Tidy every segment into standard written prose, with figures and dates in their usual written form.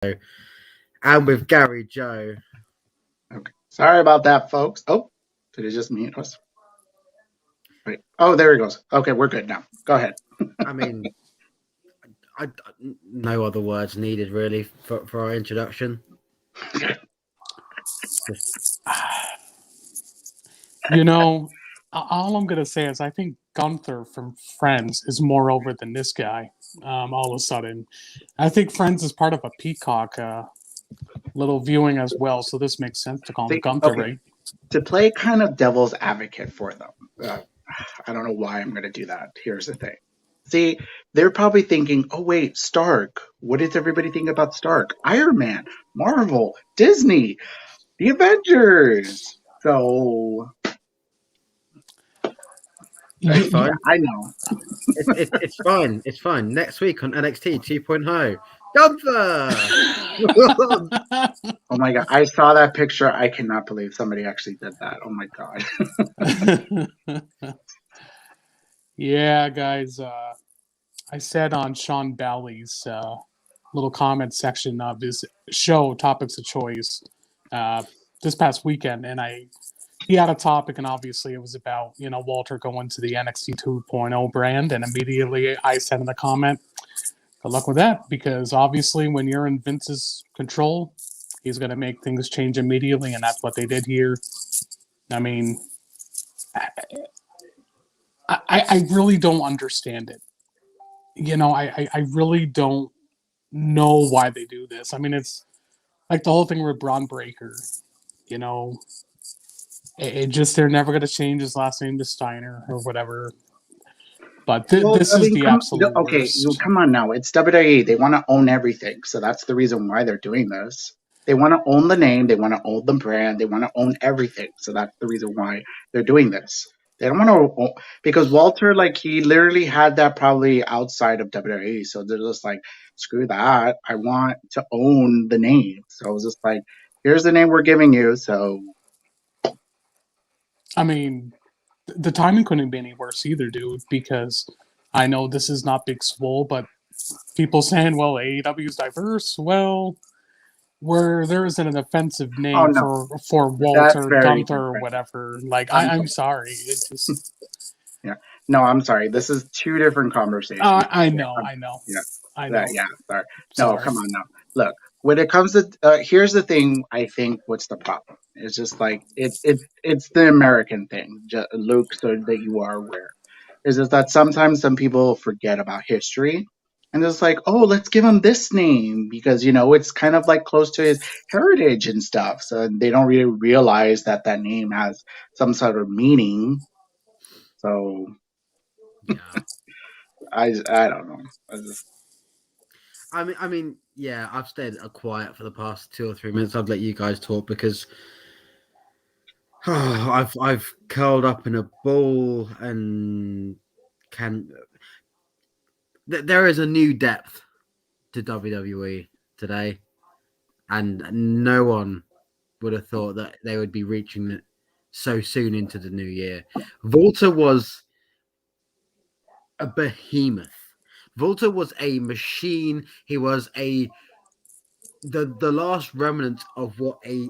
and with Gary Joe. Okay. Sorry about that, folks. Oh, did it just mute us? Right. Oh, there it goes. Okay, we're good now. Go ahead. I mean, no other words needed really for our introduction. You know, all I'm gonna say is I think Gunther from Friends is more over than this guy. All of a sudden, I think Friends is part of a Peacock little viewing as well, so this makes sense to call him Gunther, okay. right? To play kind of devil's advocate for them, I don't know why I'm going to do that. Here's the thing. See, they're probably thinking, oh, wait, Stark. What does everybody think about Stark? Iron Man, Marvel, Disney, the Avengers. So, It's fine. I know. It's fine. It's fine. Next week on NXT 2.0, Gunther! Oh my God. I saw that picture. I cannot believe somebody actually did that. Oh my God. Yeah, guys. I said on Sean Balley's little comment section of his show, Topics of Choice, this past weekend, and he had a topic, and obviously it was about Walter going to the NXT 2.0 brand, and immediately I said in the comment, good luck with that, because obviously when you're in Vince's control, he's going to make things change immediately, and that's what they did here. I mean, I really don't understand it. I really don't know why they do this. I mean, it's like the whole thing with Braun Breaker. It just, they're never going to change his last name to Steiner or whatever. But this is the absolute worst. Come on now. It's WWE. They want to own everything. So that's the reason why they're doing this. They want to own the name. They want to own the brand. They want to own everything. So that's the reason why they're doing this. They don't want to, because Walter, he literally had that probably outside of WWE. So they're just like, screw that. I want to own the name. So I was just like, here's the name we're giving you. So, I mean, the timing couldn't be any worse either, dude, because I know this is not Big Swole, but people saying, well, AEW is diverse. Well, where there isn't an offensive name for Walter, Gunther, or whatever. I'm sorry. It's just... Yeah. No, I'm sorry. This is two different conversations. I know. Yeah. I know. Yeah. Sorry. No, come on now. Look, when it comes to here's the thing. I think what's the problem? It's just it's the American thing, Luke, so that you are aware. Is just that sometimes some people forget about history. And it's like, oh, let's give him this name because, it's kind of close to his heritage and stuff. So they don't really realize that name has some sort of meaning. So, yeah. I don't know. I mean, yeah, I've stayed quiet for the past 2 or 3 minutes. I've let you guys talk because I've curled up in a ball and there is a new depth to WWE today, and no one would have thought that they would be reaching it so soon into the new year. Walter was a behemoth. Walter was a machine. He was the last remnant of what a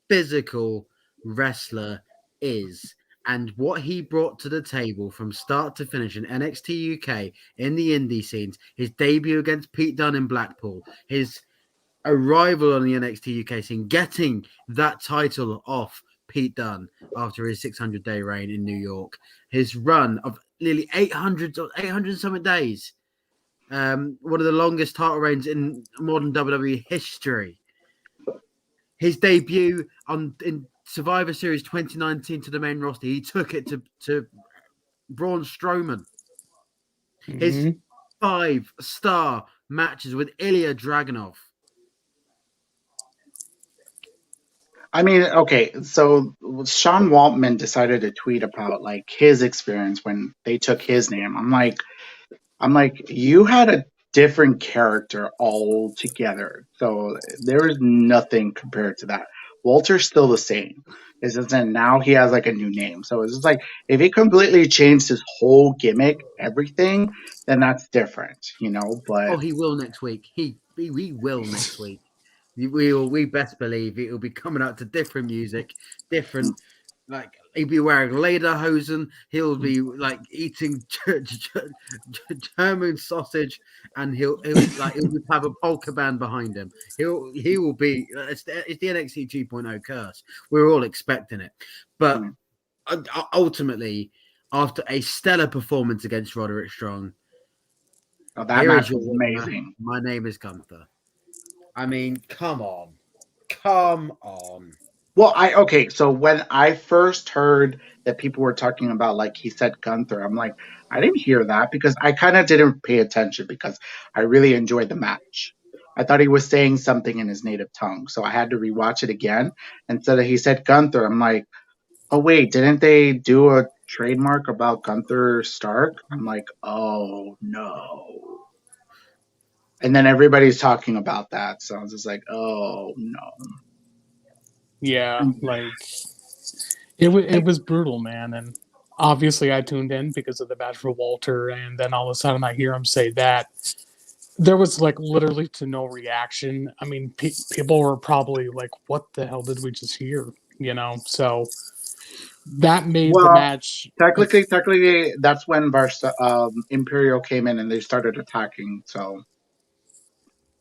physical wrestler is. And what he brought to the table from start to finish in NXT UK, in the indie scenes, his debut against Pete Dunne in Blackpool, his arrival on the NXT UK scene, getting that title off Pete Dunne after his 600-day reign in New York, his run of nearly 800 something days, one of the longest title reigns in modern WWE history. His debut in Survivor Series 2019 to the main roster, he took it to Braun Strowman. Mm-hmm. His 5-star matches with Ilya Dragunov. I mean, okay, so Sean Waltman decided to tweet about his experience when they took his name. I'm like, you had a different character altogether. So there is nothing compared to that. Walter's still the same. It's just that now he has a new name. So it's just if he completely changed his whole gimmick, everything, then that's different, But he will next week. He will next week. We best believe it will be coming out to different music, different. Like he'll be wearing lederhosen. He'll be like eating German sausage, and he'll have a polka band behind him. He will be. It's the NXT 2.0 curse. We're all expecting it, but ultimately, after a stellar performance against Roderick Strong, Oh, that here is match your was winner. amazing. My name is Gunther. I mean, come on, come on. Well, so when I first heard that people were talking about, like, he said Gunther, I'm like, I didn't hear that because I kind of didn't pay attention because I really enjoyed the match. I thought he was saying something in his native tongue, so I had to rewatch it again. Instead of he said Gunther, I'm like, oh wait, didn't they do a trademark about Gunther Stark? I'm like, oh no. And then everybody's talking about that, so I was just like, oh no. Yeah, like it was brutal, man, and obviously I tuned in because of the match for Walter, and then all of a sudden I hear him say that. There was like literally to no reaction. I mean, people were probably like, "What the hell did we just hear?" You know, so that made the Well, match. technically, that's when Imperial came in and they started attacking. So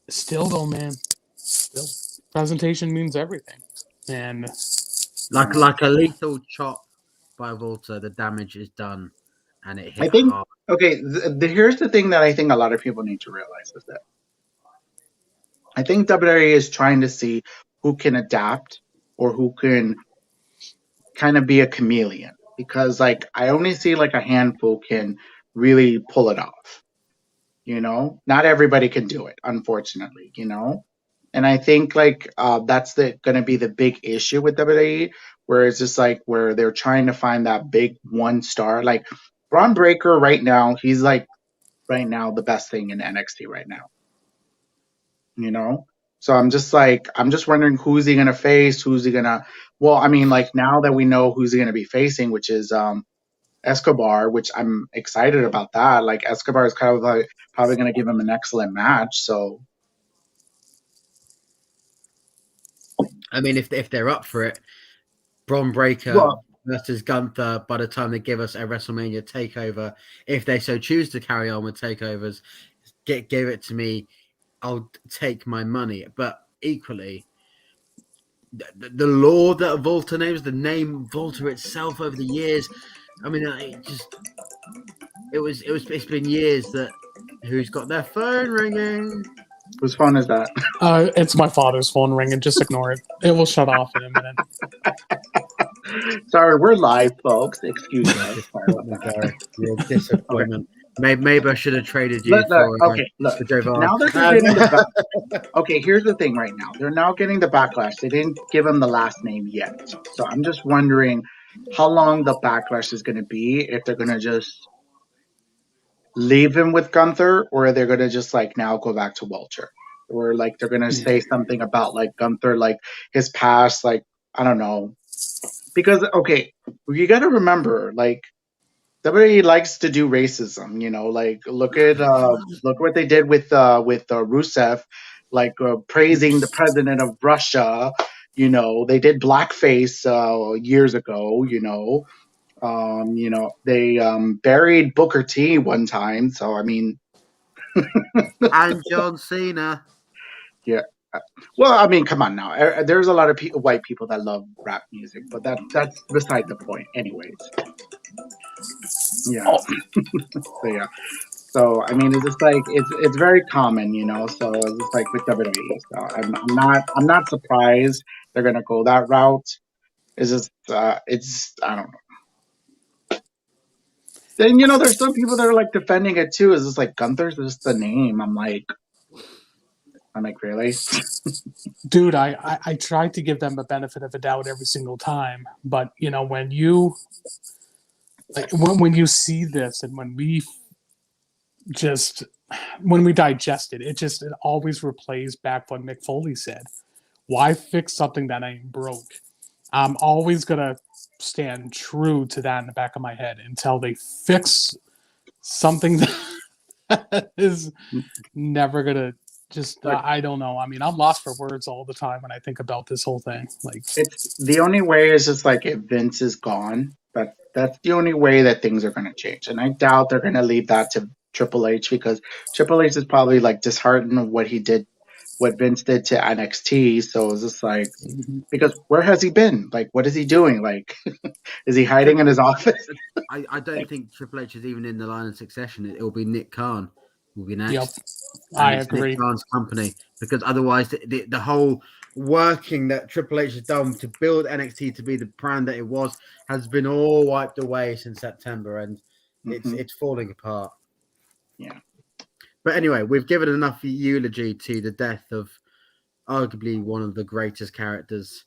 Still, though, man, still presentation means everything, and Like a lethal chop by Volta, the damage is done, and it I hit think, hard. okay, here's the thing that I think a lot of people need to realize is that I think WWE is trying to see who can adapt or who can kind of be a chameleon because, like, I only see like a handful can really pull it off. Not everybody can do it, unfortunately. And I think like that's going to be the big issue with WWE, where it's just like where they're trying to find that big one star. Like Braun Breaker right now, he's like right now the best thing in NXT right now. So I'm just wondering who's he gonna face, who's he gonna. Well, I mean, like now that we know who's he gonna be facing, which is Escobar, which I'm excited about that. Like Escobar is kind of like probably gonna give him an excellent match. So I mean, if they're up for it, Braun Breaker well, versus Gunther. By the time they give us a WrestleMania takeover, if they so choose to carry on with takeovers, give it to me. I'll take my money. But equally, the lore that Volta names, the name Volta itself over the years. I mean, it's been years that who's got their phone ringing. whose phone is that? it's my father's phone ringing. Just ignore it; it will shut off in a minute. Sorry, we're live, folks. Excuse us. Sorry about that. Sorry, your Okay. disappointment. Maybe I should have traded you Look. for Jovan. Now that they're getting okay, here's the thing. Right now, they're now getting the backlash. They didn't give him the last name yet, so I'm just wondering how long the backlash is going to be. If they're going to just leave him with Gunther, or they're going to just like now go back to Walter, or like they're going to say something about like Gunther, like his past, like I don't know. Because okay, you got to remember, like WWE likes to do racism. Like look what they did with Rusev, like praising the president of Russia. They did blackface years ago. They buried Booker T one time. So I mean, And John Cena. yeah. Well, I mean, come on now. There's a lot of white people that love rap music, but that's beside the point, anyways. Yeah. Oh, So yeah. So I mean, it's just like it's very common. So it's just like with WWE. So I'm not surprised they're gonna go that route. It's just it's I don't know. Then there's some people that are like defending it too. It's just like Gunther's just the name. I'm like really. dude, I tried to give them a benefit of a doubt every single time, but when you when you see this and when we digest it, it always replays back what Mick Foley said. Why fix something that ain't broke? I'm always gonna stand true to that in the back of my head until they fix something that is never gonna Just Like, I don't know. I mean, I'm lost for words all the time when I think about this whole thing. Like, it's the only way is just like if Vince is gone, but that's the only way that things are going to change. And I doubt they're going to leave that to Triple H because Triple H is probably like disheartened of what Vince did to NXT. So it's just like, mhm. because where has he been? Like, what is he doing? Like, is he hiding in his office? I don't think Triple H is even in the line of succession. It'll be Nick Khan will be Yep, next. I And it's Nick agree. Khan's company because otherwise the whole working that Triple H has done to build NXT to be the brand that it was has been all wiped away since September, and Mm-hmm. it's falling apart. Yeah. But anyway, we've given enough eulogy to the death of arguably one of the greatest characters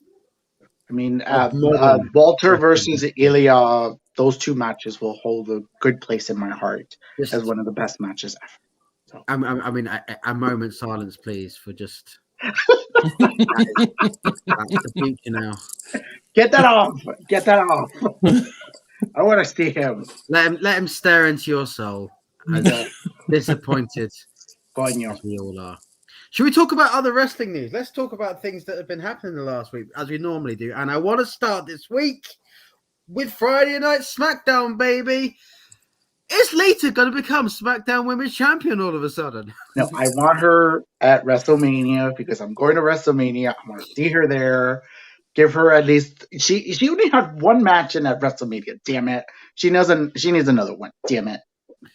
I mean, of modern Walter wrestling versus history. Ilya, those two matches will hold a good place in my heart as Just, one of the best matches ever. So I mean, a moment's silence, please, for just that's the future now. get that off. Get that off. I want to see him. Let him stare into your soul, as Yeah, disappointed coño. as we all are. Should we talk about other wrestling news? Let's talk about things that have been happening the last week, as we normally do. And I want to start this week with Friday Night SmackDown, baby. Is Lita going to become SmackDown Women's Champion all of a sudden? No, I want her at WrestleMania because I'm going to WrestleMania. I want to see her there. Give her at least she only had one match in at WrestleMania. Damn it. She needs another one. Damn it.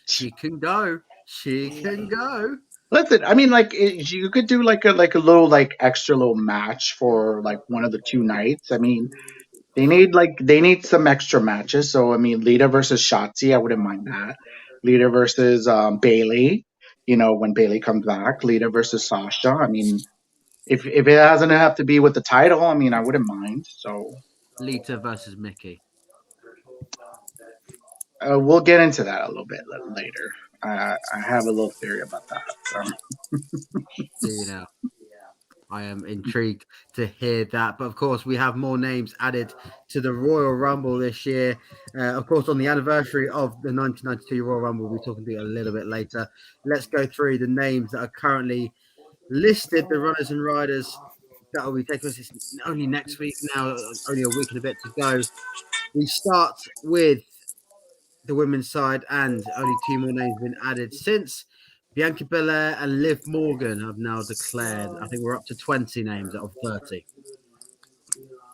She can go. She can go. Listen, I mean, like you could do like a little like extra little match for like one of the two nights. I mean, they need some extra matches. So I mean, Lita versus Shotzi, I wouldn't mind that. Lita versus Bailey. You know, when Bailey comes back, Lita versus Sasha. I mean, if it doesn't have to be with the title, I mean, I wouldn't mind. So Lita versus Mickey. we'll get into that a little bit later. I have a little theory about that. Do you know? I am intrigued to hear that. But of course, we have more names added to the Royal Rumble this year. Of course, on the anniversary of the 1992 Royal Rumble, we'll be talking to you a little bit later. Let's go through the names that are currently listed, the runners and riders that will be taking us only next week now, only a week and a bit to go. We start with the women's side, and only two more names have been added since. Bianca Belair and Liv Morgan have now declared. I think we're up to 20 names out of 30.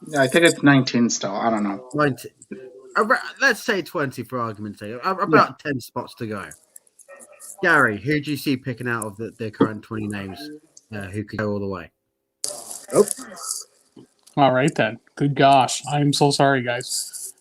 Yeah, I think it's 19 still. I don't know. 20. Let's say 20 for argument's sake. About Yeah. 10 spots to go. Gary, who do you see picking out of the current 20 names who could go all the way? Oh. All right then. Good gosh, I'm so sorry, guys.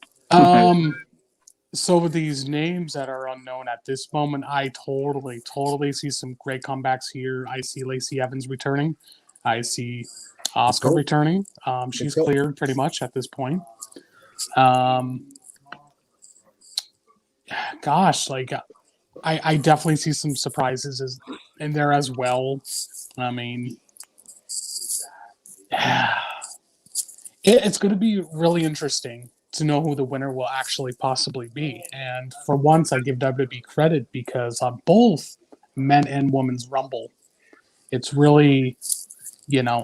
So with these names that are unknown at this moment, I totally see some great comebacks here. I see Lacey Evans returning. I see Oscar Cool. returning. She's Cool. cleared pretty much at this point. Gosh, like I definitely see some surprises in there as well. I mean, it's going to be really interesting to know who the winner will actually possibly be. And for once, I give WWE credit because on both men and women's Rumble, it's really,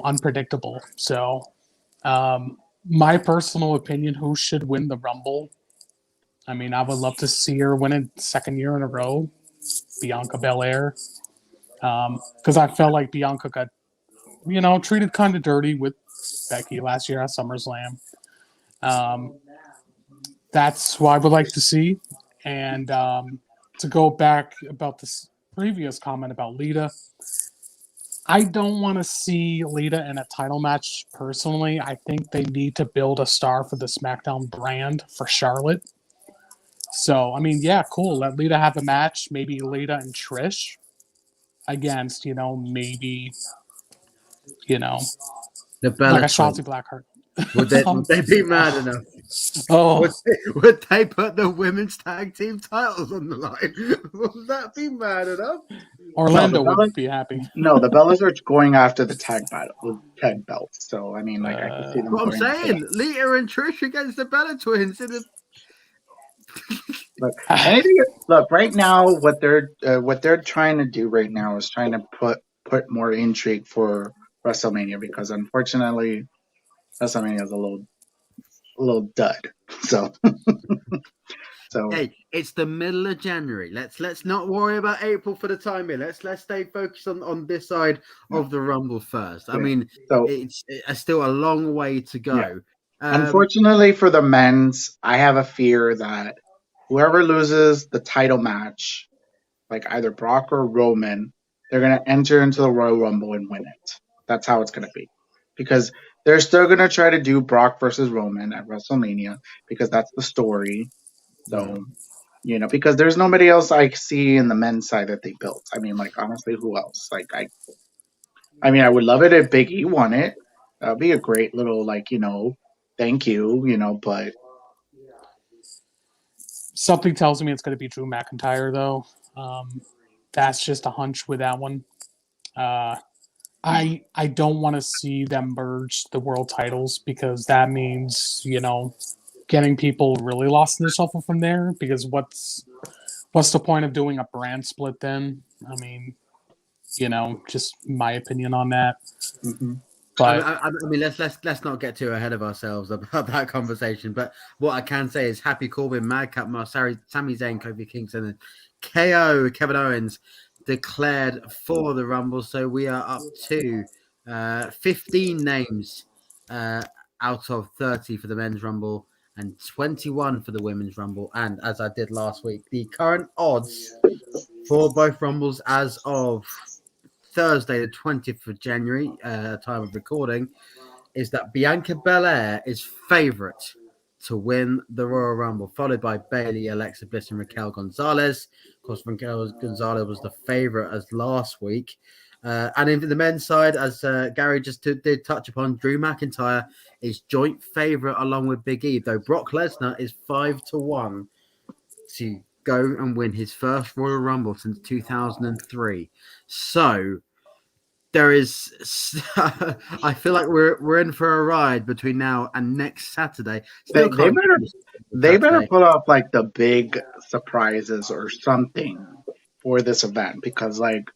unpredictable. So, my personal opinion, who should win the Rumble? I mean, I would love to see her win it second year in a row, Bianca Belair, because I felt like Bianca got, treated kind of dirty with Becky last year at SummerSlam. That's what I would like to see. And to go back about this previous comment about Lita, I don't want to see Lita in a title match personally. I think they need to build a star for the SmackDown brand for Charlotte. So, I mean, yeah, cool. Let Lita have a match. Maybe Lita and Trish against, maybe, The Bella like a Twins. Shotzi Blackheart. Would they be mad enough? Oh, Would they put the women's tag team titles on the line? Would that be mad enough? Orlando No, would be happy. No, the Bellas are going after the tag belts. So I mean, like I can see them What I'm going after saying, Lita and Trish against the Bella Twins in the. Look, right now, what they're trying to do right now is trying to put more intrigue for WrestleMania, because unfortunately WrestleMania is a little dud. So so Hey, it's the middle of January. Let's not worry about April for the time being. Let's stay focused on this side yeah, of the Rumble first. I yeah. mean, So it's still a long way to yeah. go. Unfortunately for the men's, I have a fear that whoever loses the title match, like either Brock or Roman, they're gonna enter into the Royal Rumble and win it. That's how it's gonna be. Because they're still gonna try to do Brock versus Roman at WrestleMania, because that's the story. Yeah. So, because there's nobody else I see in the men's side that they built. I mean, like, honestly, who else? Like, I mean, I would love it if Big E won it. That would be a great little, like, thank you, but Something tells me it's going to be Drew McIntyre, though. That's just a hunch with that one. I don't want to see them merge the world titles, because that means, getting people really lost in the shuffle from there. Because what's the point of doing a brand split then? I mean, just my opinion on that. mhm. But I mean, let's not get too ahead of ourselves about that conversation. But what I can say is Happy Corbin, Madcap Moss, Sami Zayn, Kofi Kingston, and KO Kevin Owens declared for the Rumble. So we are up to 15 names out of 30 for the men's Rumble and 21 for the women's Rumble. And as I did last week, the current odds for both Rumbles as of Thursday, the 20th of January, time of recording, is that Bianca Belair is favourite to win the Royal Rumble, followed by Bayley, Alexa Bliss, and Raquel Gonzalez. Of course, Raquel Gonzalez was the favourite as last week. And in the men's side, as Gary just did touch upon, Drew McIntyre is joint favourite along with Big E, though Brock Lesnar is 5-1 to go and win his first Royal Rumble since 2003. So there is, I feel like we're in for a ride between now and next Saturday. They, Still they can't better they better Saturday. put up like the big surprises or something for this event, because like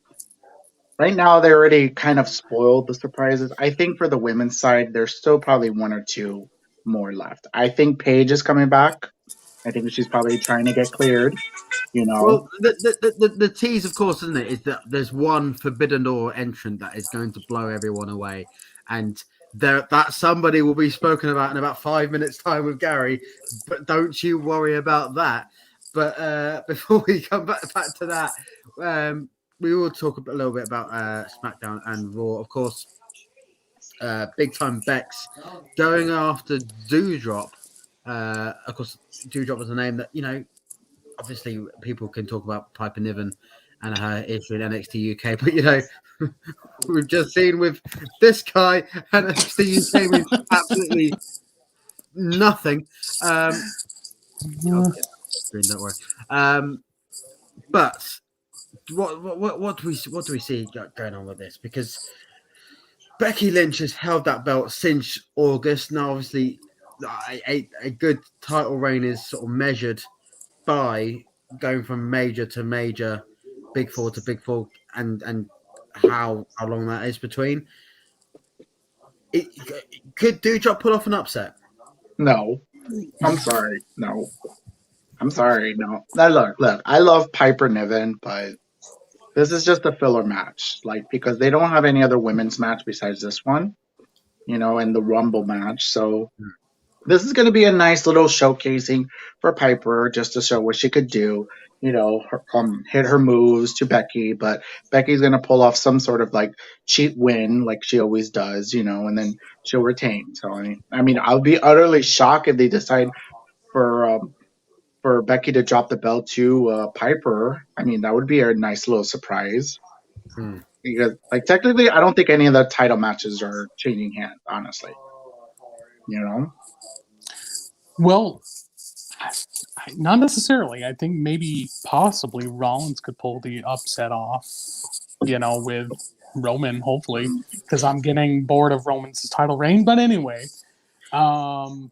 right now they already kind of spoiled the surprises. I think for the women's side, there's still probably one or two more left. I think Paige is coming back. I think she's probably trying to get cleared. You know, Well, the tease, of course, isn't it, is that there's one Forbidden Door entrant that is going to blow everyone away, and that somebody will be spoken about in about 5 minutes' time with Gary. But don't you worry about that. But before we come back to that, we will talk a little bit about SmackDown and Raw, of course. Big time Bex going after Doudrop. Of course, Doudrop was a name that obviously people can talk about Piper Niven and her issue in NXT UK, but we've just seen with this guy NXT UK means absolutely nothing. Don't worry. But what do we see going on with this? Because Becky Lynch has held that belt since August. Now, obviously, a good title reign is sort of measured by going from major to major, big four to big four, and how long that is between. Could Doudrop pull off an upset? no, I'm sorry, no, I'm sorry, no. Now look, I love Piper Niven, but this is just a filler match, like because they don't have any other women's match besides this one, and the Rumble match. So this is going to be a nice little showcasing for Piper, just to show what she could do. Hit her moves to Becky, but Becky's going to pull off some sort of like cheat win, like she always does, and then she'll retain. So I mean, I'll be utterly shocked if they decide for Becky to drop the belt to Piper. I mean, that would be a nice little surprise. Because, like, technically, I don't think any of the title matches are changing hands, honestly. well, not necessarily. I think maybe possibly Rollins could pull the upset off, with Roman, hopefully, because I'm getting bored of Roman's title reign. But anyway, the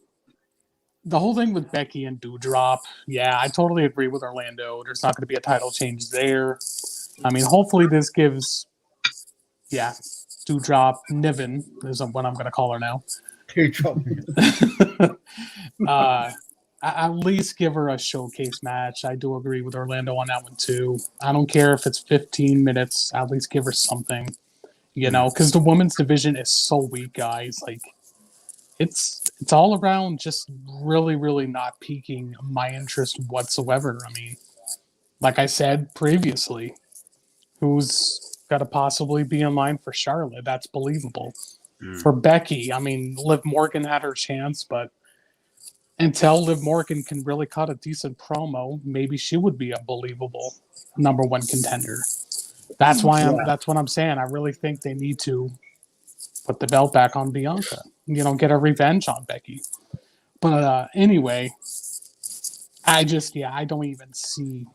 whole thing with Becky and Doudrop, yeah, I totally agree with Orlando. There's not going to be a title change there. I mean, hopefully this gives yeah, Dewdrop Niven is what I'm going to call her now. At least give her a showcase match. I do agree with Orlando on that one too. I don't care if it's 15 minutes. At least give her something, because the women's division is so weak, guys. Like it's all around just really, really not piquing my interest whatsoever. I mean, like I said previously, who's got to possibly be in line for Charlotte? That's believable. For Becky, I mean, Liv Morgan had her chance, but until Liv Morgan can really cut a decent promo, maybe she would be a believable number one contender. That's why that's what I'm saying. I really think they need to put the belt back on Bianca. Get a revenge on Becky. But anyway, I don't even see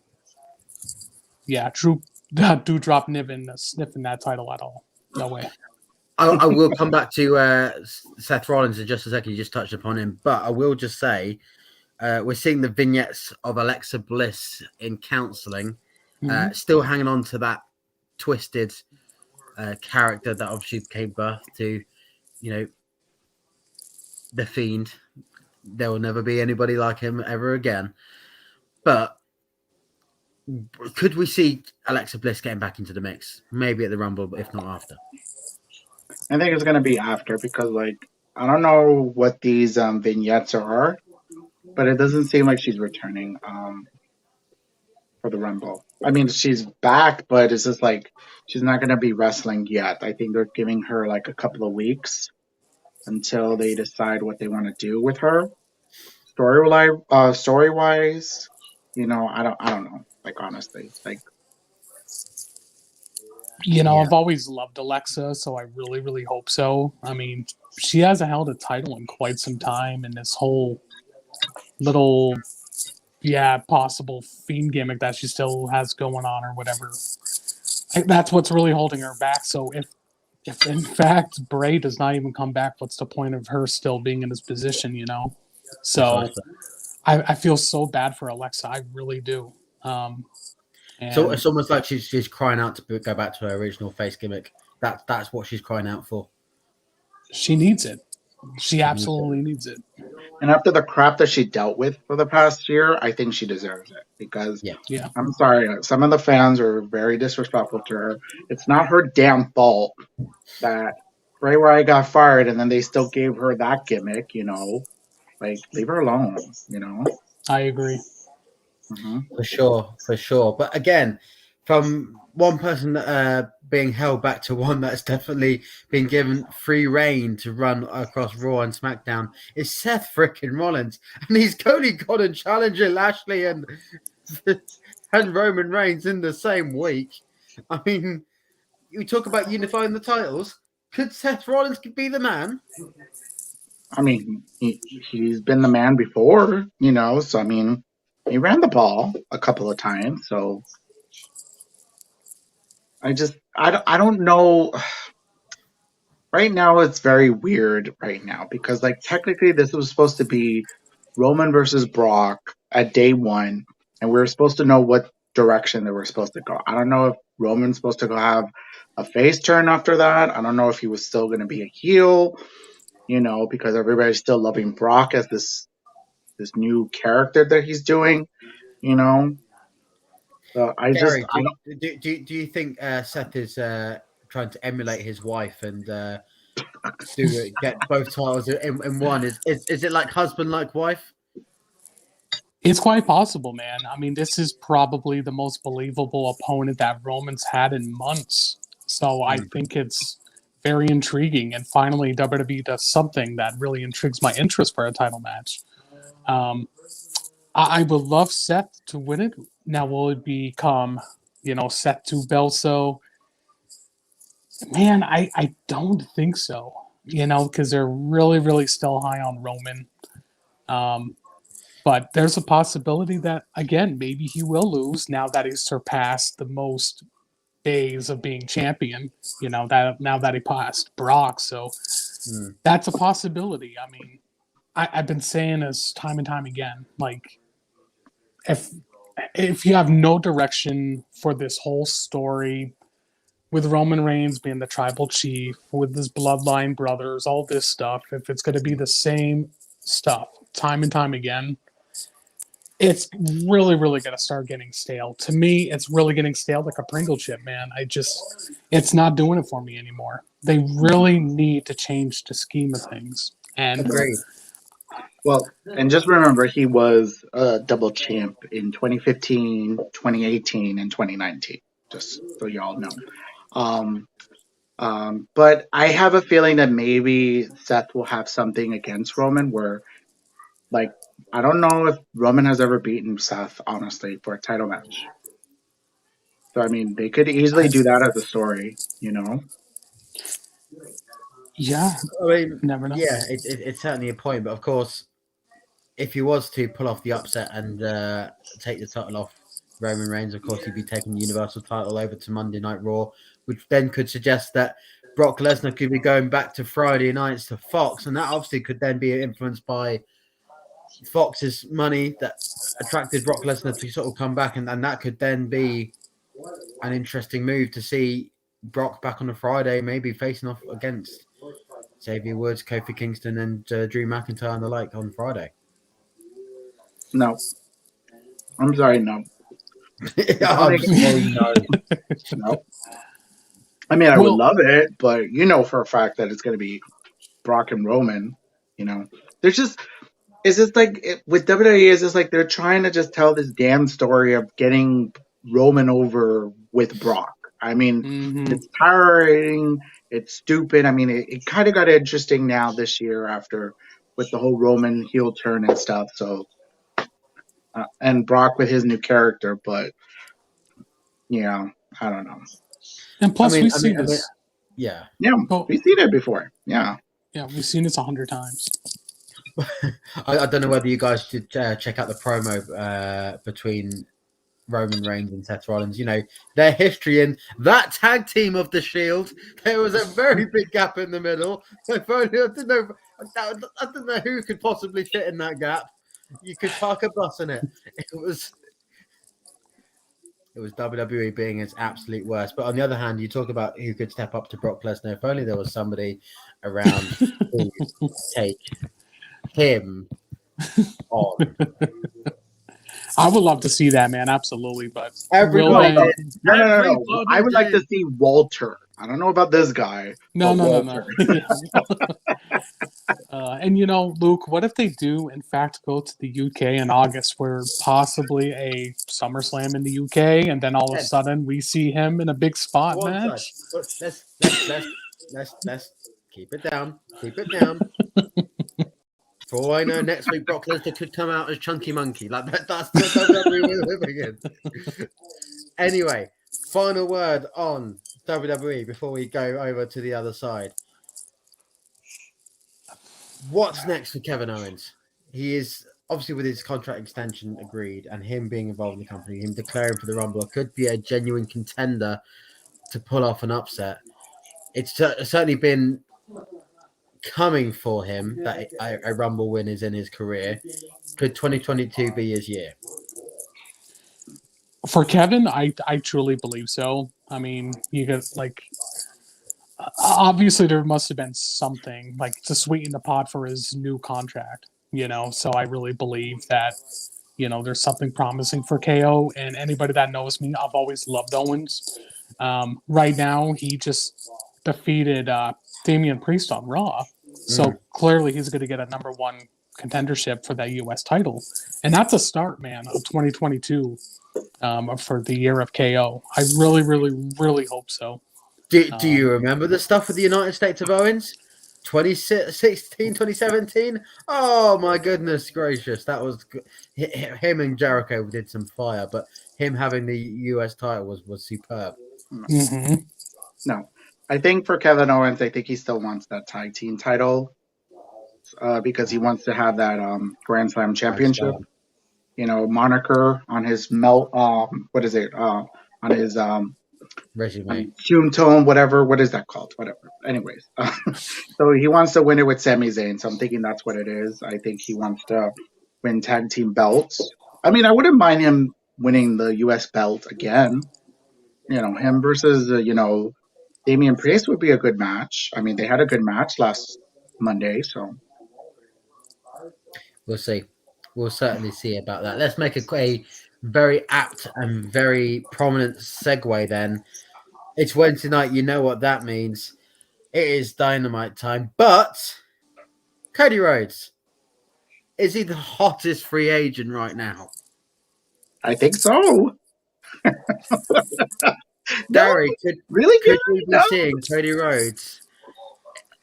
Dewdrop Niven sniffing that title at all. No way. I will come back to Seth Rollins in just a second. You just touched upon him, but I will just say we're seeing the vignettes of Alexa Bliss in counseling, still hanging on to that twisted character that obviously gave birth to, the Fiend. There will never be anybody like him ever again. But could we see Alexa Bliss getting back into the mix? Maybe at the Rumble, but if not after. I think it's going to be after because, I don't know what these vignettes are, but it doesn't seem like she's returning for the Rumble. I mean, she's back, but it's just she's not going to be wrestling yet. I think they're giving her a couple of weeks until they decide what they want to do with her. Story-wise, I don't know. Honestly, I've always loved Alexa, so I really, really hope so. I mean, she hasn't held a title in quite some time, and this whole little, possible Fiend gimmick that she still has going on or whatever. That's what's really holding her back. So if in fact Bray does not even come back, what's the point of her still being in this position, So I feel so bad for Alexa. I really do. So it's almost like she's crying out to go back to her original face gimmick. That's what she's crying out for. She needs it. She absolutely needs it. And after the crap that she dealt with for the past year, I think she deserves it because I'm sorry, some of the fans are very disrespectful to her. It's not her damn fault that Bray Wyatt got fired and then they still gave her that gimmick, leave her alone, I agree. For sure. But again, from one person being held back to one that's definitely been given free reign to run across Raw and SmackDown is Seth frickin' Rollins. And he's only got a challenger Lashley and Roman Reigns in the same week. I mean, you talk about unifying the titles. Could Seth Rollins be the man? I mean, he's been the man before, so I mean, he ran the ball a couple of times, so I don't know. Right now, it's very weird right now because, technically, this was supposed to be Roman versus Brock at day one, and we were supposed to know what direction they were supposed to go. I don't know if Roman's supposed to go have a face turn after that. I don't know if he was still going to be a heel, because everybody's still loving Brock as this new character that he's doing, So Gary, do you think Seth is trying to emulate his wife and get both titles in one? Is it like husband like wife? It's quite possible, man. I mean, this is probably the most believable opponent that Roman's had in months. So I think it's very intriguing. And finally, WWE does something that really intrigues my interest for a title match. I would love Seth to win it. Now, will it become, Seth to Belso? Man, I don't think so, because they're really, really still high on Roman. But there's a possibility that, again, maybe he will lose now that he's surpassed the most days of being champion, that now that he passed Brock. So that's a possibility. I mean, I've been saying this time and time again, if you have no direction for this whole story, with Roman Reigns being the tribal chief, with his bloodline brothers, all this stuff, if it's going to be the same stuff time and time again, it's really, really going to start getting stale. To me, it's really getting stale like a Pringle chip, man. It's not doing it for me anymore. They really need to change the scheme of things. And Agreed. Well, and just remember, he was a double champ in 2015, 2018, and 2019, just so y'all know. But I have a feeling that maybe Seth will have something against Roman where, like, I don't know if Roman has ever beaten Seth, honestly, for a title match. So, I mean, they could easily do that as a story, you know? yeah, I mean, never know. yeah, it's certainly a point, but of course, if he was to pull off the upset and take the title off Roman Reigns, of course, he'd be taking the Universal title over to Monday Night Raw, which then could suggest that Brock Lesnar could be going back to Friday nights to Fox, and that obviously could then be influenced by Fox's money that attracted Brock Lesnar to sort of come back, and that could then be an interesting move to see Brock back on a Friday, maybe facing off against Xavier Woods, Kofi Kingston, and Drew McIntyre and the like on Friday. No. I'm sorry, no. I'm sorry, no. No. I mean, I would love it, but you know for a fact that it's going to be Brock and Roman, you know. There's just, it's just like, with WWE, it's just like they're trying to just tell this damn story of getting Roman over with Brock. I mean, it's tiring, it's stupid. I mean, it kind of got interesting now this year after, with the whole Roman heel turn and stuff, so, and Brock with his new character, but, yeah, I don't know. And plus, we've seen this. Yeah, we've seen it before. Yeah, we've seen this 100 times. I don't know whether you guys should check out the promo between Roman Reigns and Seth Rollins. You know, their history in that tag team of the Shield. There was a very big gap in the middle. I don't know who could possibly fit in that gap. You could park a bus in it. It was WWE being its absolute worst. But on the other hand, you talk about who could step up to Brock Lesnar. If only there was somebody around who could take him on. I would love to see that, man. Absolutely. But everybody, no. I would like to see Walter. I don't know about this guy. No. And you know, Luke, what if they do in fact go to the UK in August for possibly a SummerSlam in the UK, and then all of a sudden we see him in a big spot match? Let's keep it down. Keep it down. For all I know, next week Brock Lesnar could come out as Chunky Monkey. Like that's the WWE we're living in. Anyway, final word on WWE before we go over to the other side. What's next for Kevin Owens? He is obviously with his contract extension agreed and him being involved in the company, him declaring for the Rumble could be a genuine contender to pull off an upset. It's certainly been coming for him that a Rumble win is in his career. Could 2022 be his year? For Kevin, I truly believe so. I mean, you could obviously there must have been something like to sweeten the pot for his new contract, you know. So I really believe that, you know, there's something promising for KO. And anybody that knows me, I've always loved Owens. Right now, he just defeated Damian Priest on Raw. So clearly he's going to get a number one contendership for that U.S. title. And that's a start, man, of 2022 for the year of KO. I really, really, really hope so. Do you remember the stuff with the United States of Owens? 2016, 2017? Oh, my goodness gracious. That was him and Jericho did some fire, but him having the U.S. title was superb. No. I think for Kevin Owens, I think he still wants that tag team title because he wants to have that Grand Slam championship, you know, moniker on his on his resume, tombstone, whatever. What is that called? Whatever. Anyways, so he wants to win it with Sami Zayn. So I'm thinking that's what it is. I think he wants to win tag team belts. I mean, I wouldn't mind him winning the U.S. belt again. him versus Damian Priest would be a good match. I mean, they had a good match last Monday, so We'll see. We'll certainly see about that. Let's make a very apt and very prominent segue then. It's Wednesday night. You know what that means. It is Dynamite time. But Cody Rhodes, is he the hottest free agent right now? I think so. No, Gary, really could good. we be No, seeing Cody Rhodes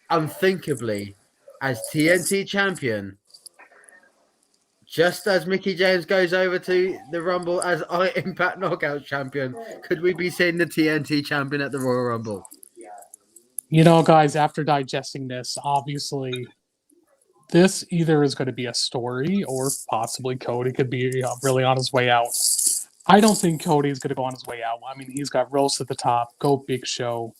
unthinkably as TNT champion just as Mickey James goes over to the Rumble as Impact Knockouts champion? Could we be seeing the TNT champion at the Royal Rumble? Guys, after digesting this, obviously, this either is going to be a story or possibly Cody could be really on his way out. I don't think Cody is going to go on his way out. I mean, he's got Rose at the top, go Big Show.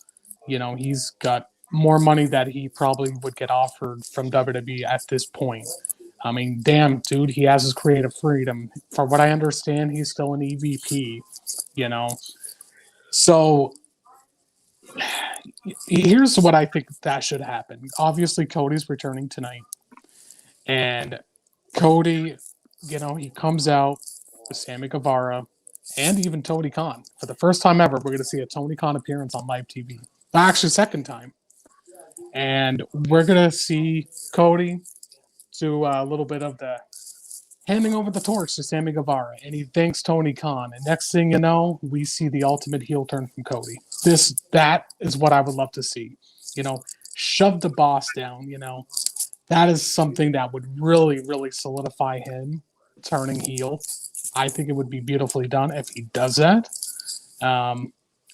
He's got more money that he probably would get offered from WWE at this point. I mean, damn, dude, he has his creative freedom. From what I understand, he's still an EVP, So here's what I think that should happen. Obviously, Cody's returning tonight. And Cody, he comes out with Sammy Guevara and even Tony Khan. For the first time ever, we're going to see a Tony Khan appearance on live TV. Actually, second time. And we're going to see Cody do a little bit of the handing over the torch to Sammy Guevara. And he thanks Tony Khan. And next thing you know, we see the ultimate heel turn from Cody. That is what I would love to see. Shove the boss down, That is something that would really, really solidify him turning heel. I think it would be beautifully done if he does that.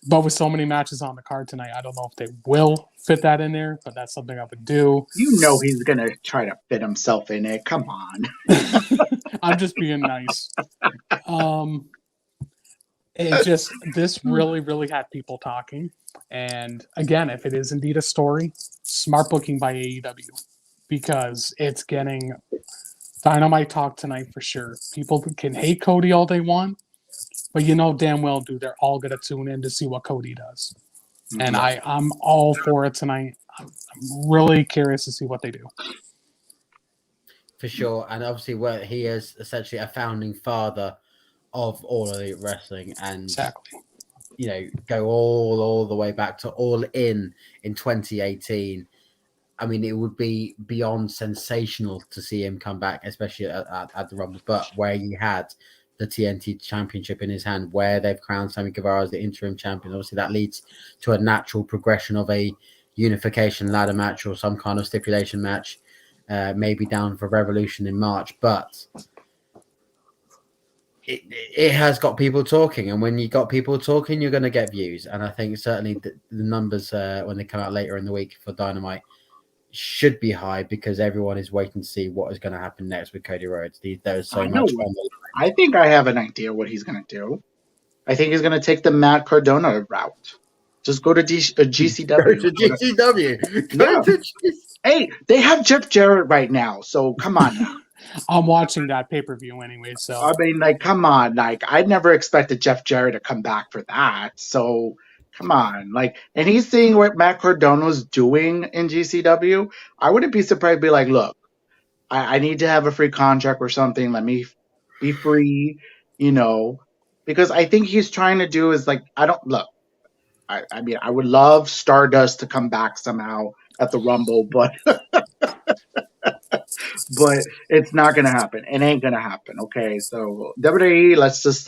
But with so many matches on the card tonight, I don't know if they will fit that in there, but that's something I would do. He's going to try to fit himself in it. Come on. I'm just being nice. This really, really had people talking. And again, if it is indeed a story, smart booking by AEW. Because it's getting Dynamite talk tonight for sure. People can hate Cody all they want, but damn well, dude, they're all going to tune in to see what Cody does. Mm-hmm. And I'm all for it tonight. I'm really curious to see what they do. For sure. And obviously, he is essentially a founding father of All Elite Wrestling. And, exactly. Go all the way back to All In 2018. I mean, it would be beyond sensational to see him come back, especially at the Rumble. But where he had the TNT Championship in his hand, where they've crowned Sammy Guevara as the interim champion, obviously that leads to a natural progression of a unification ladder match or some kind of stipulation match, maybe down for Revolution in March. But it has got people talking, and when you got people talking, you're going to get views. And I think certainly the numbers when they come out later in the week for Dynamite should be high because everyone is waiting to see what is going to happen next with Cody Rhodes. There's so much fun. I think I have an idea what he's going to do. I think he's going to take the Matt Cardona route. Just go to GCW. Go to GCW. Yeah. Hey, they have Jeff Jarrett right now, so come on now. I'm watching that pay-per-view anyway, so I mean, come on, I'd never expected Jeff Jarrett to come back for that. So come on, and he's seeing what Matt Cardona's doing in GCW. I wouldn't be surprised to be like, look, I need to have a free contract or something. Let me be free, because I think he's trying to do is I mean, I would love Stardust to come back somehow at the Rumble, but but it's not going to happen. It ain't going to happen. Okay. So WWE, let's just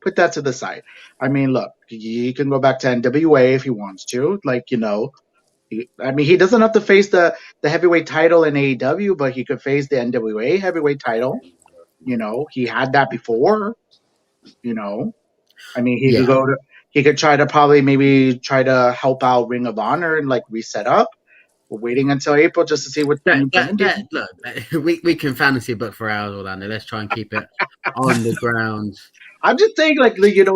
put that to the side. I mean, look, he can go back to NWA if he wants to, he doesn't have to face the heavyweight title in AEW, but he could face the NWA heavyweight title. He had that before, I mean, he could try to maybe help out Ring of Honor and reset up. We're waiting until April just to see what look, we can fantasy book for hours, Orlando. Let's try and keep it on the ground. I'm just saying,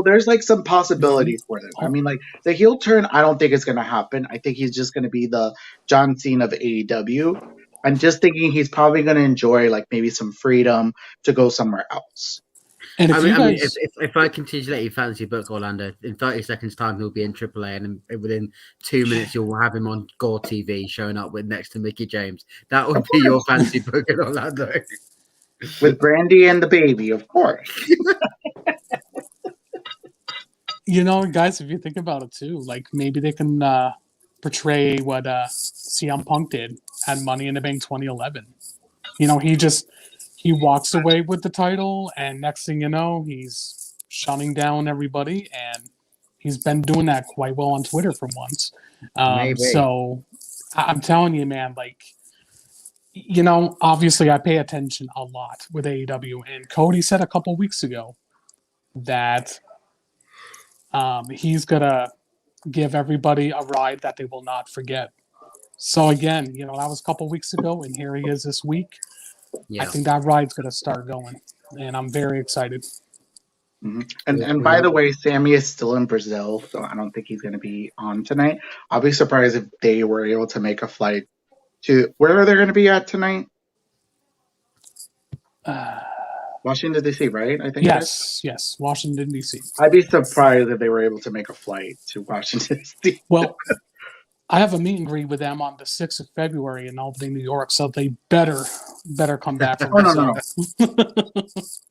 there's some possibilities for this. I mean, the heel turn, I don't think it's going to happen. I think he's just going to be the John Cena of AEW. I'm just thinking he's probably going to enjoy maybe some freedom to go somewhere else. And if you guys, if I continue to let you fancy book Orlando, in 30 seconds' time he'll be in AAA, and within 2 minutes you'll have him on Gore TV showing up with next to Mickey James. That would be your fancy book in Orlando. With Brandy and the baby, of course. guys, if you think about it too, like maybe they can portray what CM Punk did at Money in the Bank 2011. He walks away with the title, and next thing you know, he's shutting down everybody, and he's been doing that quite well on Twitter for once. Maybe. So I'm telling you, man, like, obviously I pay attention a lot with AEW, and Cody said a couple weeks ago that he's gonna give everybody a ride that they will not forget. So again, that was a couple weeks ago, and here he is this week. Yeah. I think that ride's gonna start going, and I'm very excited. Mm-hmm. And by the way, Sammy is still in Brazil, so I don't think he's going to be on tonight. I'll be surprised if they were able to make a flight to where are they going to be at tonight? Washington D.C., right? I think. Yes, Washington D.C. I'd be surprised if they were able to make a flight to Washington D.C. Well, I have a meet and greet with them on the 6th of February in Albany, New York, so they better come back from No.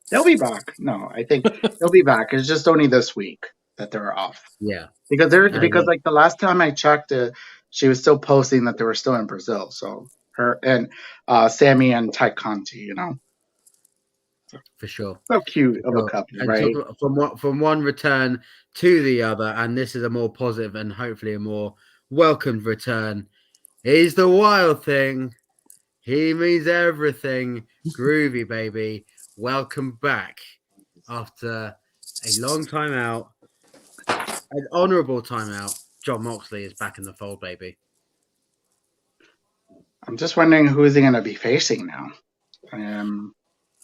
They'll be back. No, I think they'll be back. It's just only this week that they're off. Yeah. Because like the last time I checked, she was still posting that they were still in Brazil. So her and Sammy and Ty Conti, For sure. So cute of a couple, right? From one return to the other, and this is a more positive and hopefully a more welcomed return. He's the Wild Thing. He means everything. Groovy, baby. Welcome back after a long time out, an honourable time out. Jon Moxley is back in the fold, baby. I'm just wondering who is he going to be facing now.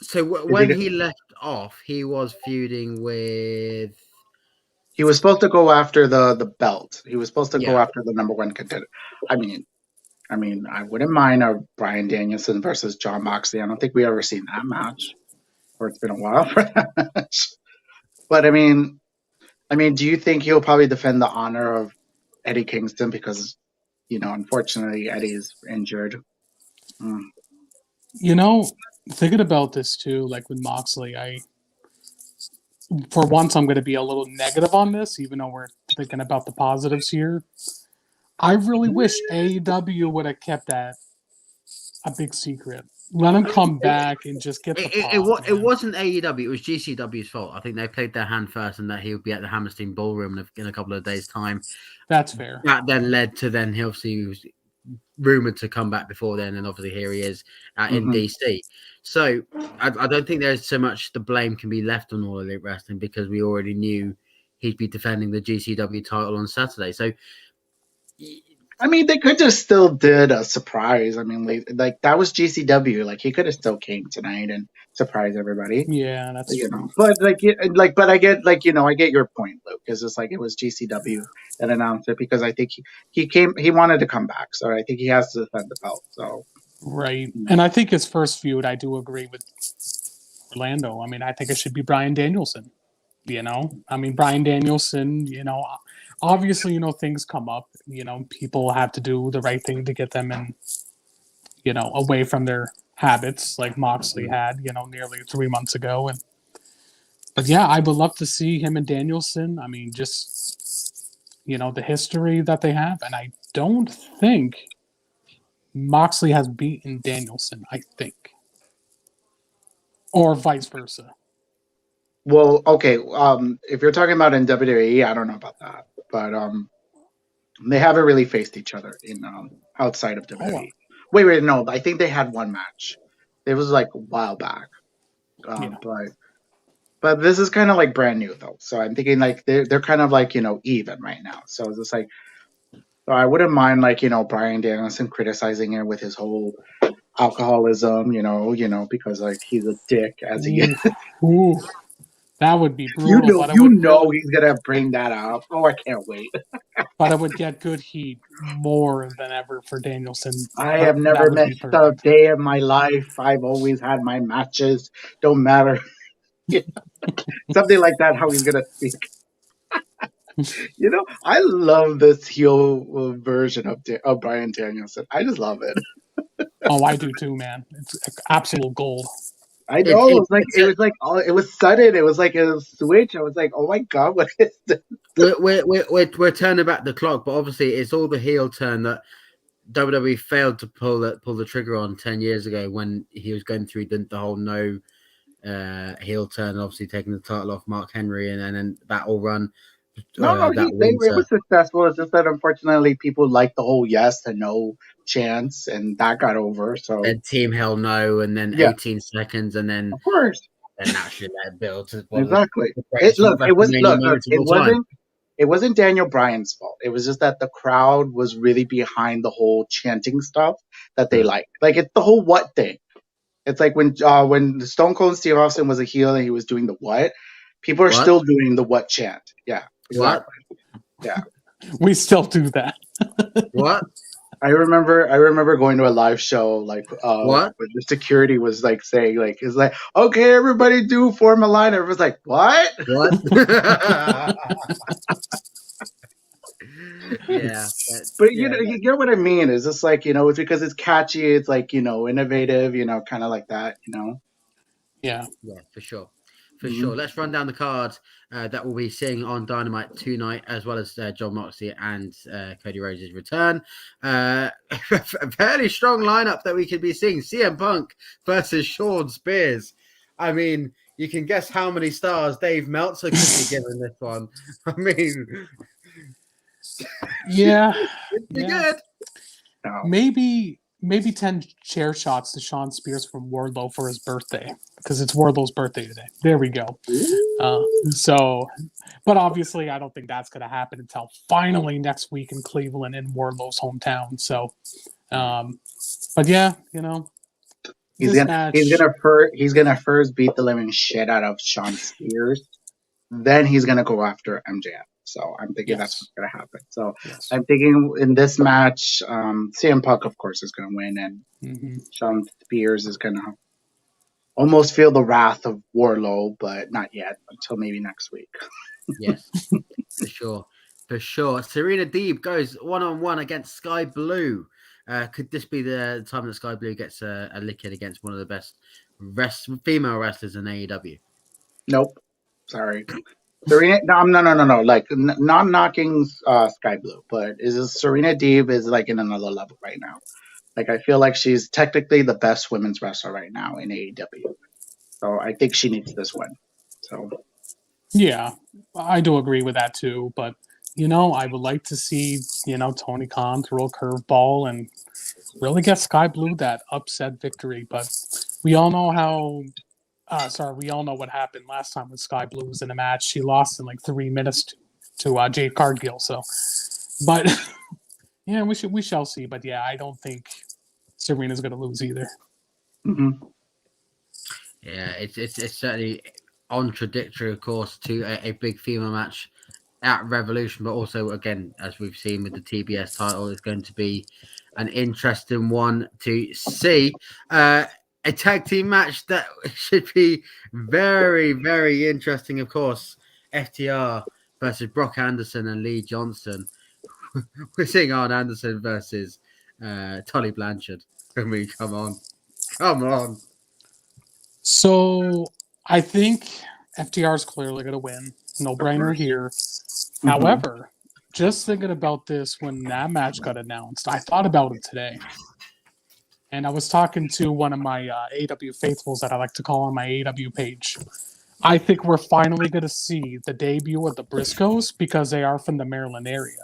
So when he left off, he was feuding with. He was supposed to go after the belt. He was supposed to go after the number one contender. I mean, I wouldn't mind a Bryan Danielson versus Jon Moxley. I don't think we ever seen that match, or it's been a while for that match. But I mean, do you think he'll probably defend the honor of Eddie Kingston because, unfortunately Eddie's injured? Thinking about this too, like with Moxley, for once I'm going to be a little negative on this, even though we're thinking about the positives here. I really wish AEW would have kept that a big secret. Let him come back and just get the it wasn't AEW, it was GCW's fault. I think they played their hand first, and that he would be at the Hammerstein Ballroom in a couple of days' time. That's fair. That then led to he obviously was rumored to come back before then, and obviously here he is in DC. So I don't think there's so much the blame can be left on All Elite Wrestling because we already knew he'd be defending the GCW title on Saturday. So. They could just still did a surprise. Like that was GCW. Like he could have still came tonight and surprised everybody. Yeah, that's true. But but I get I get your point, Luke. It's just like it was GCW that announced it because I think he came. He wanted to come back, so I think he has to defend the belt. So right, and I think his first feud, I do agree with Orlando. I think it should be Bryan Danielson. Bryan Danielson. Obviously, things come up. People have to do the right thing to get them in, away from their habits, like Moxley had, nearly 3 months ago. But yeah, I would love to see him and Danielson. Just, the history that they have. And I don't think Moxley has beaten Danielson, I think. Or vice versa. Well, okay. If you're talking about in WWE, I don't know about that. But they haven't really faced each other in outside of WWE. Wait, no. I think they had one match. It was like a while back. But this is kind of like brand new though. So I'm thinking like they're kind of like even right now. So it's just like so I wouldn't mind like Bryan Danielson criticizing it with his whole alcoholism. Because like he's a dick as he is. Ooh. That would be brutal. He's gonna bring that up. Oh, I can't wait. But it would get good heat more than ever for Danielson. I have never missed a day of my life. I've always had my matches. Don't matter. Something like that. How he's gonna speak. I love this heel version of Bryan Danielson. I just love it. Oh, I do too, man. It's absolute gold. I know it was sudden. It was like a switch. I was like, oh my god, what is this? we're turning back the clock, but obviously it's all the heel turn that WWE failed to pull the trigger on 10 years ago when he was going through the whole no heel turn, obviously taking the title off Mark Henry and then that all run. No, it was successful. It's just that unfortunately people like the whole yes and no chance, and that got over. So then Team Hell No, and then yeah, 18 seconds, and then of course, naturally let it build to one exactly. of the greatest WrestleMania moments of all time. It wasn't Daniel Bryan's fault. It was just that the crowd was really behind the whole chanting stuff that they liked. Like it's the whole what thing. It's like when Stone Cold Steve Austin was a heel and he was doing the what, people are still doing the what chant. Yeah, exactly. What? Yeah, we still do that. What? I remember going to a live show like what? where the security was like saying like it's like okay everybody do form a line. Everyone's like what? Yeah, but you get what I mean. It's just like it's because it's catchy. It's like innovative. Kind of like that. Yeah, for sure. Sure. Let's run down the card that we'll be seeing on Dynamite tonight, as well as John Moxley and Cody Rhodes' return. A fairly strong lineup that we could be seeing. CM Punk versus Shawn Spears. I mean, you can guess how many stars Dave Meltzer could be given this one. I mean, yeah, it'd be good. Maybe 10 chair shots to Shawn Spears from Wardlow for his birthday, because it's Wardlow's birthday today. There we go. But obviously, I don't think that's going to happen until finally next week in Cleveland, in Wardlow's hometown. So, but yeah, he's gonna first beat the living shit out of Shawn Spears, then he's gonna go after MJF. So I'm thinking that's what's going to happen. So I'm thinking in this match, CM Punk, of course, is going to win, and Shawn Spears is going to almost feel the wrath of Wardlow, but not yet, until maybe next week. Yes, for sure. Serena Deeb goes one-on-one against Sky Blue. Could this be the time that Sky Blue gets a lick-in against one of the best female wrestlers in AEW? Nope. Sorry. Serena, no. Like, not knocking Sky Blue, but Serena Deeb is like in another level right now. Like, I feel like she's technically the best women's wrestler right now in AEW. So I think she needs this one. So yeah, I do agree with that too. But I would like to see Tony Khan throw a curveball and really get Sky Blue that upset victory. But we all know how. We all know what happened last time when Sky Blue was in a match. She lost in like 3 minutes to Jade Cargill. So, but yeah, we shall see. But yeah, I don't think Serena's going to lose either. Mm-hmm. Yeah, it's certainly contradictory, of course, to a big female match at Revolution, but also again, as we've seen with the TBS title, it's going to be an interesting one to see. A tag team match that should be very, very interesting, of course. FTR versus Brock Anderson and Lee Johnson. We're seeing Arn Anderson versus Tully Blanchard. I mean, come on. So I think FTR is clearly going to win. No brainer here. However, just thinking about this when that match got announced, I thought about it today. And I was talking to one of my AW faithfuls that I like to call on my AW page. I think we're finally going to see the debut of the Briscoes because they are from the Maryland area.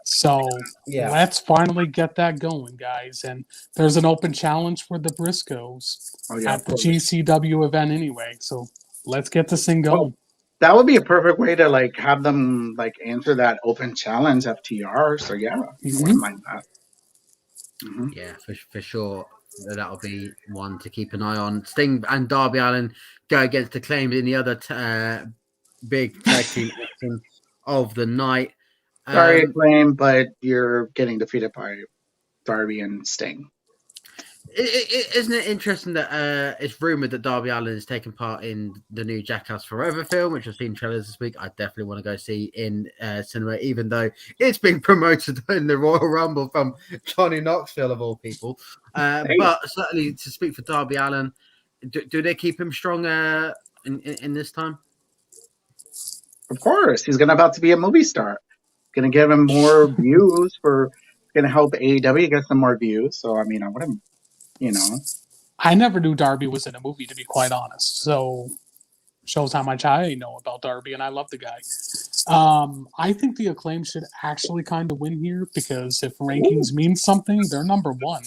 So let's finally get that going, guys. And there's an open challenge for the Briscoes at the GCW event anyway. So let's get this thing going. That would be a perfect way to like have them like answer that open challenge FTR. So yeah, I wouldn't mind that. Mm-hmm. Yeah, for sure. That'll be one to keep an eye on. Sting and Darby Allin go against Acclaimed in the other big tag team action of the night. Sorry, Acclaim, but you're getting defeated by Darby and Sting. Isn't it interesting that it's rumored that Darby Allin is taking part in the new Jackass Forever film, which I've seen trailers this week. I definitely want to go see in cinema, even though it's being promoted in the Royal Rumble from Johnny Knoxville of all people. Hey, But certainly to speak for Darby Allin, do they keep him strong in this time? of course, he's about to be a movie star. Going to give him more views for. Going to help AEW get some more views. So I mean, I wouldn't, you know. I never knew Darby was in a movie, to be quite honest. So shows how much I know about Darby, and I love the guy. I think the Acclaim should actually kind of win here because if rankings mean something, they're number one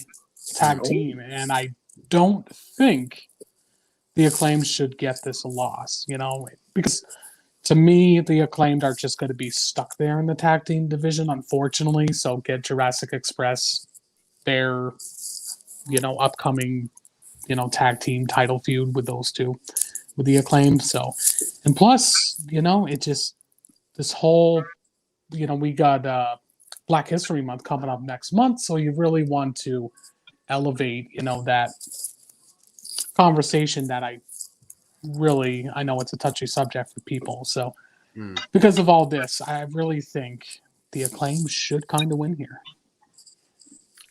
tag team, and I don't think the Acclaim should get this loss. Because to me, the Acclaimed are just going to be stuck there in the tag team division, unfortunately. So get Jurassic Express their, upcoming, tag team title feud with those two, with the Acclaimed. So, and plus, it just, this whole, we got Black History Month coming up next month. So you really want to elevate, that conversation that I know it's a touchy subject for people. So because of all this, I really think the Acclaim should kind of win here.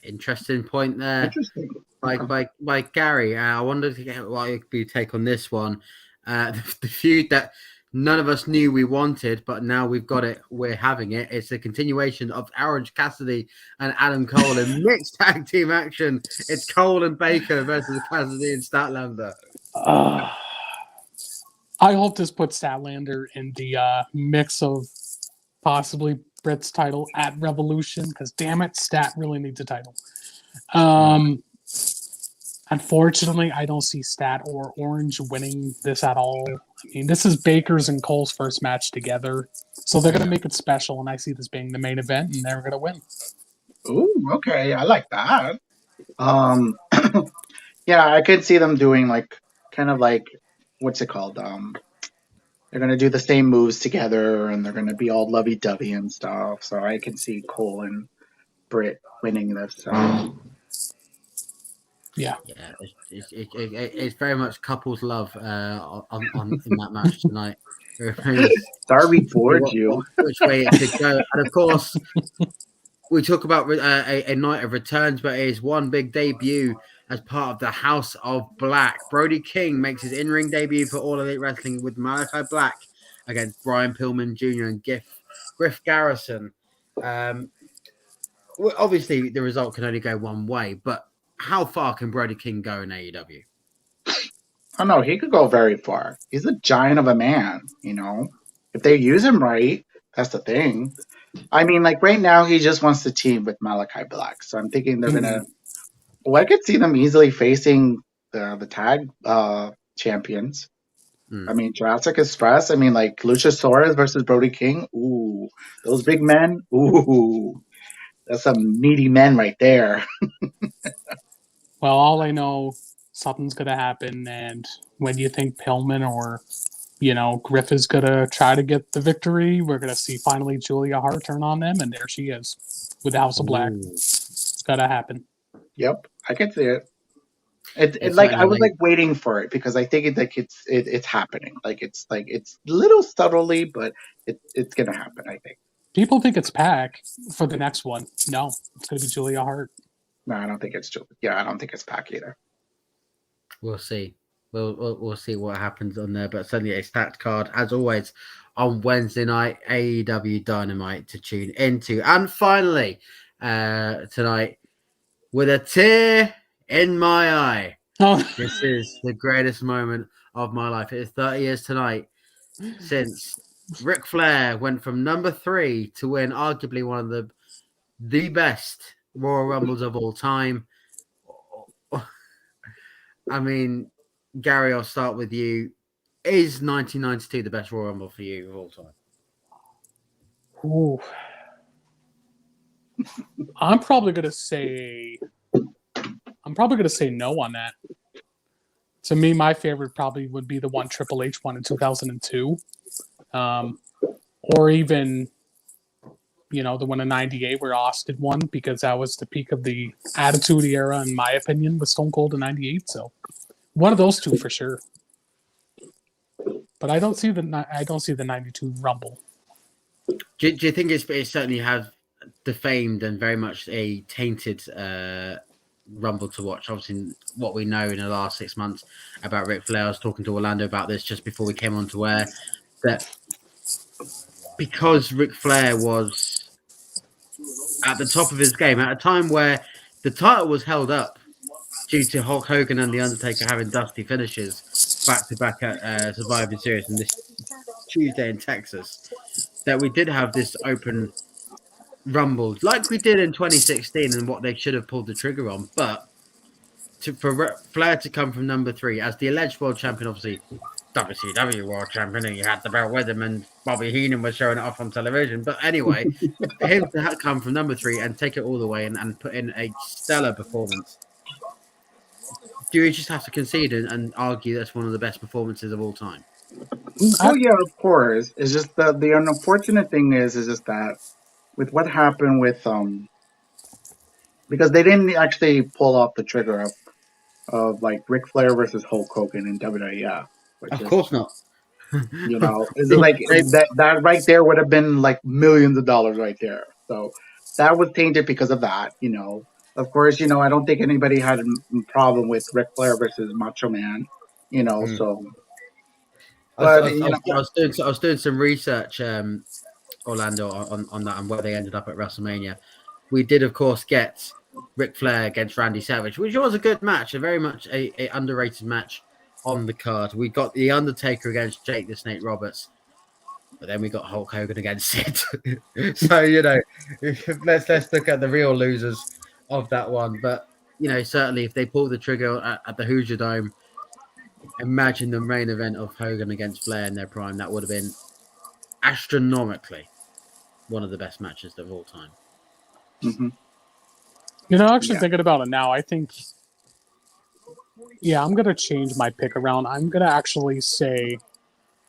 Interesting point there. Interesting. By Gary. I wonder what your take on this one. The feud that none of us knew we wanted, but now we've got it. We're having it. It's a continuation of Orange Cassidy and Adam Cole in mixed tag team action. It's Cole and Baker versus Cassidy and Statlander. I hope this puts Statlander in the mix of possibly Britt's title at Revolution, because damn it, Stat really needs a title. Unfortunately, I don't see Stat or Orange winning this at all. I mean, this is Baker's and Cole's first match together, so they're going to make it special, and I see this being the main event, and they're going to win. Ooh, okay, I like that. Yeah, I could see them doing kind of what's it called? They're gonna do the same moves together, and they're gonna be all lovey-dovey and stuff. So I can see Cole and Britt winning this. Yeah, it's very much couples love in that match tonight. Sorry for you. Which way it could go, and of course, we talk about a night of returns, but it is one big debut as part of the House of Black. Brody King makes his in-ring debut for All Elite Wrestling with Malachi Black against Brian Pillman Jr. and Griff Garrison. Obviously, the result can only go one way, but how far can Brody King go in AEW? Oh no, he could go very far. He's a giant of a man, If they use him right, that's the thing. I mean, right now, he just wants to team with Malachi Black. So I'm thinking they're going to... Well, I could see them easily facing the tag champions. I mean, Jurassic Express. I mean, Luchasaurus versus Brody King. Ooh, those big men. Ooh, that's some meaty men right there. Well, all I know, something's going to happen. And when you think Pillman or, Griff is going to try to get the victory, we're going to see finally Julia Hart turn on them. And there she is with the House of Black. It's got to happen. Yep, I can see it. I was waiting for it because I think it's happening. It's little subtly, but it's gonna happen. I think. People think it's Pac for the next one. No, it's gonna be Julia Hart. No, I don't think it's Julia. Yeah, I don't think it's Pac either. We'll see. We'll see what happens on there, but certainly a stacked card as always on Wednesday night. AEW Dynamite to tune into, and finally tonight. With a tear in my eye. This is the greatest moment of my life. It is 30 years tonight since Ric Flair went from number 3 to win arguably one of the best Royal Rumbles of all time. I mean, Gary, I'll start with you. Is 1992 the best Royal Rumble for you of all time? Ooh. I'm probably gonna say no on that. To me, my favorite probably would be the one Triple H won in 2002, or even the one in '98 where Austin won, because that was the peak of the Attitude Era, in my opinion, with Stone Cold in '98. So one of those two for sure. But I don't see the '92 Rumble. Do you think it certainly has defamed and very much a tainted Rumble to watch? Obviously, what we know in the last 6 months about Ric Flair, I was talking to Orlando about this just before we came on to air, that because Ric Flair was at the top of his game at a time where the title was held up due to Hulk Hogan and The Undertaker having dusty finishes back to back at Survivor Series and this Tuesday in Texas, that we did have this open Rumble like we did in 2016 and what they should have pulled the trigger on. But for Flair to come from number 3 as the alleged world champion, obviously WCW world champion, and you had the belt with him, and Bobby Heenan was showing it off on television. But anyway, for him to come from number 3 and take it all the way and put in a stellar performance, do you just have to concede and argue that's one of the best performances of all time? Oh yeah, of course. It's just the unfortunate thing is just that with what happened with because they didn't actually pull off the trigger of like Ric Flair versus Hulk Hogan in WWF. Of course not. It's like that right there would have been like millions of dollars right there. So that was tainted because of that. Of course, I don't think anybody had a problem with Ric Flair versus Macho Man. So. I was doing some research, Orlando, on that and where they ended up at WrestleMania. We did, of course, get Ric Flair against Randy Savage, which was a good match, a very much a underrated match on the card. We got The Undertaker against Jake the Snake Roberts, but then we got Hulk Hogan against Sid. So let's look at the real losers of that one. But certainly if they pull the trigger at the Hoosier Dome, imagine the main event of Hogan against Flair in their prime. That would have been astronomically one of the best matches of all time. Mm-hmm. Actually thinking about it now, I think, I'm going to change my pick around. I'm going to actually say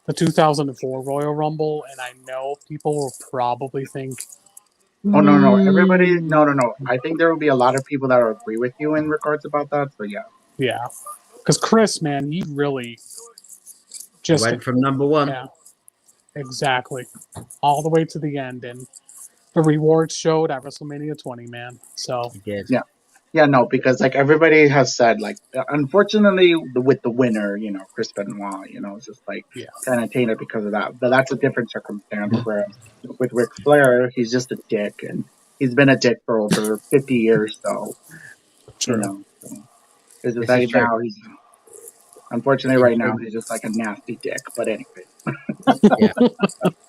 the 2004 Royal Rumble, and I know people will probably think, oh, no. Everybody, no. I think there will be a lot of people that will agree with you in regards about that, so yeah. Yeah. Because Chris, man, he really just went from number 1. Yeah, exactly. All the way to the end, and the rewards showed at WrestleMania 20, man. So He did. Yeah, no, because like everybody has said, like unfortunately with the winner, Chris Benoit, it's just like kind of tainted because of that. But that's a different circumstance. Where with Ric Flair, he's just a dick, and he's been a dick for over 50 years. So true. It's just like now he's unfortunately right now he's just like a nasty dick. But anyway. Yeah.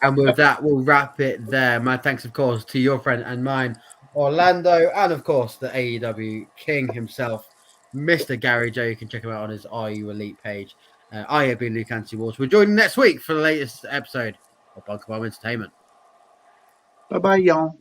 And with that, we'll wrap it there. My thanks, of course, to your friend and mine, Orlando, and of course the AEW King himself, Mr. Gary Joe. You can check him out on his Are You Elite page. I have been Luke Anti-Wars. We're joining next week for the latest episode of Bucklebomb Entertainment. Bye-bye, y'all.